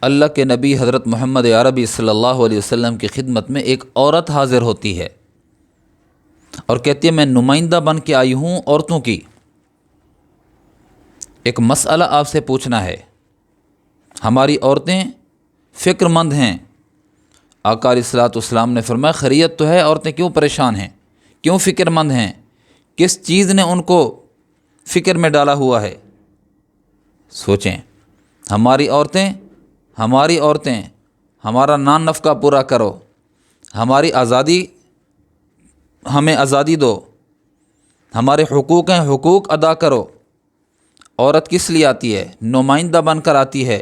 اللہ کے نبی حضرت محمد عربی صلی اللہ علیہ وسلم کی خدمت میں ایک عورت حاضر ہوتی ہے اور کہتی ہے میں نمائندہ بن کے آئی ہوں عورتوں کی، ایک مسئلہ آپ سے پوچھنا ہے۔ ہماری عورتیں فکر مند ہیں۔ آقا علیہ الصلوۃ والسلام نے فرمایا خیریت تو ہے، عورتیں کیوں پریشان ہیں، کیوں فکر مند ہیں، کس چیز نے ان کو فکر میں ڈالا ہوا ہے؟ سوچیں، ہماری عورتیں ہمارا نان نفقہ پورا کرو، ہماری آزادی، ہمیں آزادی دو، ہمارے حقوق ہیں حقوق ادا کرو۔ عورت کس لیے آتی ہے؟ نمائندہ بن کر آتی ہے۔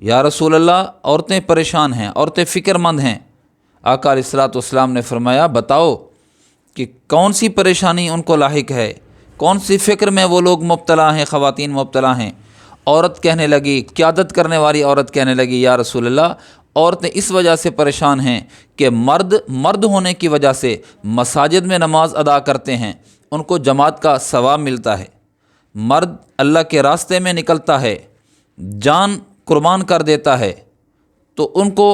یا رسول اللہ عورتیں پریشان ہیں، عورتیں فکر مند ہیں۔ آقا علیہ الصلوۃ والسلام نے فرمایا بتاؤ کہ کون سی پریشانی ان کو لاحق ہے، کون سی فکر میں وہ لوگ مبتلا ہیں، خواتین مبتلا ہیں۔ عورت کہنے لگی، قیادت کرنے والی عورت کہنے لگی یا رسول اللہ عورتیں اس وجہ سے پریشان ہیں کہ مرد ہونے کی وجہ سے مساجد میں نماز ادا کرتے ہیں، ان کو جماعت کا ثواب ملتا ہے۔ مرد اللہ کے راستے میں نکلتا ہے، جان قربان کر دیتا ہے، تو ان کو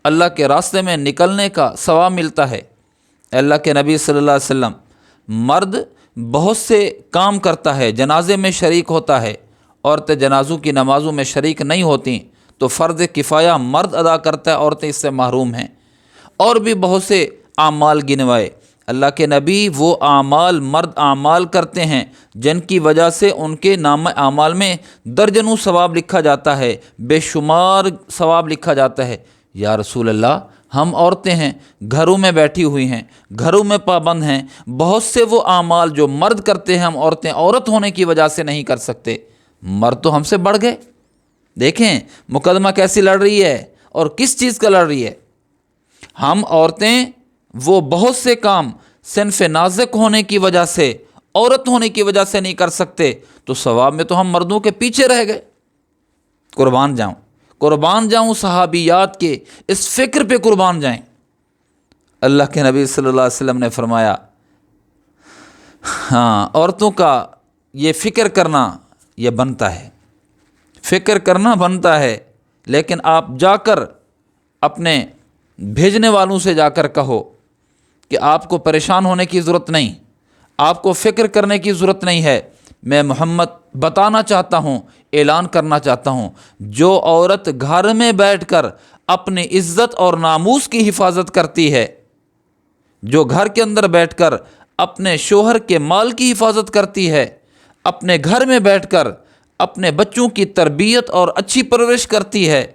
اللہ کے راستے میں نکلنے کا ثواب ملتا ہے۔ اللہ کے نبی صلی اللہ علیہ وسلم، مرد بہت سے کام کرتا ہے، جنازے میں شریک ہوتا ہے، عورتیں جنازوں کی نمازوں میں شریک نہیں ہوتیں، تو فرض کفایہ مرد ادا کرتا ہے، عورتیں اس سے محروم ہیں۔ اور بھی بہت سے اعمال گنوائے۔ اللہ کے نبی وہ مرد اعمال کرتے ہیں جن کی وجہ سے ان کے نام اعمال میں درجنوں ثواب لکھا جاتا ہے، بے شمار ثواب لکھا جاتا ہے۔ یا رسول اللہ ہم عورتیں ہیں، گھروں میں بیٹھی ہوئی ہیں، گھروں میں پابند ہیں، بہت سے وہ اعمال جو مرد کرتے ہیں ہم عورتیں عورت ہونے کی وجہ سے نہیں کر سکتے۔ مرد تو ہم سے بڑھ گئے۔ دیکھیں مقدمہ کیسی لڑ رہی ہے اور کس چیز کا لڑ رہی ہے۔ ہم عورتیں وہ بہت سے کام صنف نازک ہونے کی وجہ سے، عورت ہونے کی وجہ سے نہیں کر سکتے، تو ثواب میں تو ہم مردوں کے پیچھے رہ گئے۔ قربان جاؤں صحابیات کے اس فکر پہ قربان جائیں۔ اللہ کے نبی صلی اللہ علیہ وسلم نے فرمایا ہاں عورتوں کا یہ فکر کرنا یہ بنتا ہے، فکر کرنا بنتا ہے، لیکن آپ جا کر اپنے بھیجنے والوں سے جا کر کہو کہ آپ کو پریشان ہونے کی ضرورت نہیں، آپ کو فکر کرنے کی ضرورت نہیں ہے۔ میں محمد بتانا چاہتا ہوں، اعلان کرنا چاہتا ہوں، جو عورت گھر میں بیٹھ کر اپنی عزت اور ناموس کی حفاظت کرتی ہے، جو گھر کے اندر بیٹھ کر اپنے شوہر کے مال کی حفاظت کرتی ہے، اپنے گھر میں بیٹھ کر اپنے بچوں کی تربیت اور اچھی پرورش کرتی ہے،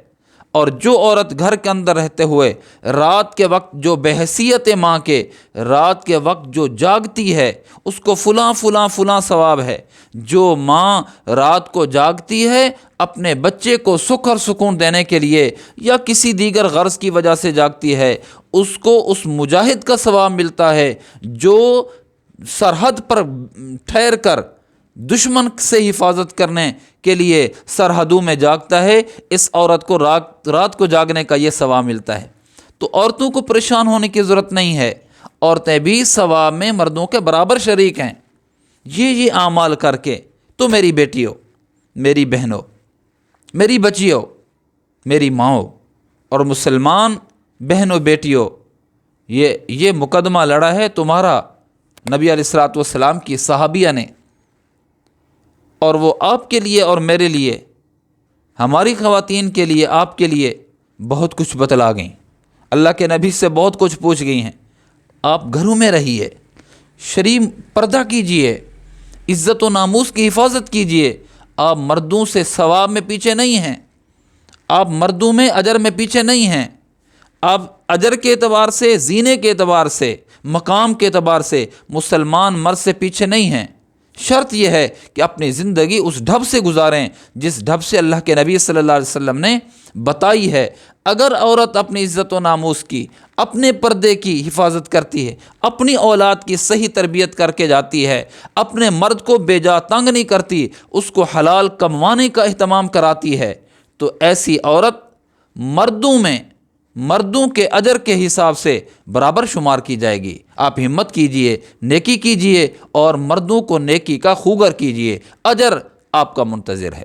اور جو عورت گھر کے اندر رہتے ہوئے رات کے وقت جو بے حیثیت ماں کے رات کے وقت جو جاگتی ہے اس کو فلاں ثواب ہے۔ جو ماں رات کو جاگتی ہے اپنے بچے کو سکھ اور سکون دینے کے لیے یا کسی دیگر غرض کی وجہ سے جاگتی ہے، اس کو اس مجاہد کا ثواب ملتا ہے جو سرحد پر ٹھہر کر دشمن سے حفاظت کرنے کے لیے سرحدوں میں جاگتا ہے۔ اس عورت کو رات کو جاگنے کا یہ ثواب ملتا ہے۔ تو عورتوں کو پریشان ہونے کی ضرورت نہیں ہے، عورتیں بھی ثواب میں مردوں کے برابر شریک ہیں۔ یہ اعمال کر کے تو میری بیٹی ہو، میری بہن ہو، میری بچی ہو، میری ماں ہو، اور مسلمان بہن و بیٹی ہو، یہ مقدمہ لڑا ہے تمہارا نبی علیہ الصلوۃ والسلام کی صحابیہ نے، اور وہ آپ کے لیے اور میرے لیے، ہماری خواتین کے لیے، آپ کے لیے بہت کچھ بتلا گئیں۔ اللہ کے نبی سے بہت کچھ پوچھ گئی ہیں۔ آپ گھروں میں رہیے، شرعی پردہ کیجئے، عزت و ناموس کی حفاظت کیجئے۔ آپ مردوں سے ثواب میں پیچھے نہیں ہیں، آپ مردوں میں اجر میں پیچھے نہیں ہیں، آپ اجر کے اعتبار سے، زینے کے اعتبار سے، مقام کے اعتبار سے مسلمان مرد سے پیچھے نہیں ہیں۔ شرط یہ ہے کہ اپنی زندگی اس ڈھب سے گزاریں جس ڈھب سے اللہ کے نبی صلی اللہ علیہ وسلم نے بتائی ہے۔ اگر عورت اپنی عزت و ناموس کی، اپنے پردے کی حفاظت کرتی ہے، اپنی اولاد کی صحیح تربیت کر کے جاتی ہے، اپنے مرد کو بے جا تنگ نہیں کرتی، اس کو حلال کموانے کا اہتمام کراتی ہے، تو ایسی عورت مردوں کے اجر کے حساب سے برابر شمار کی جائے گی۔ آپ ہمت کیجئے، نیکی کیجئے، اور مردوں کو نیکی کا خوگر کیجئے، اجر آپ کا منتظر ہے۔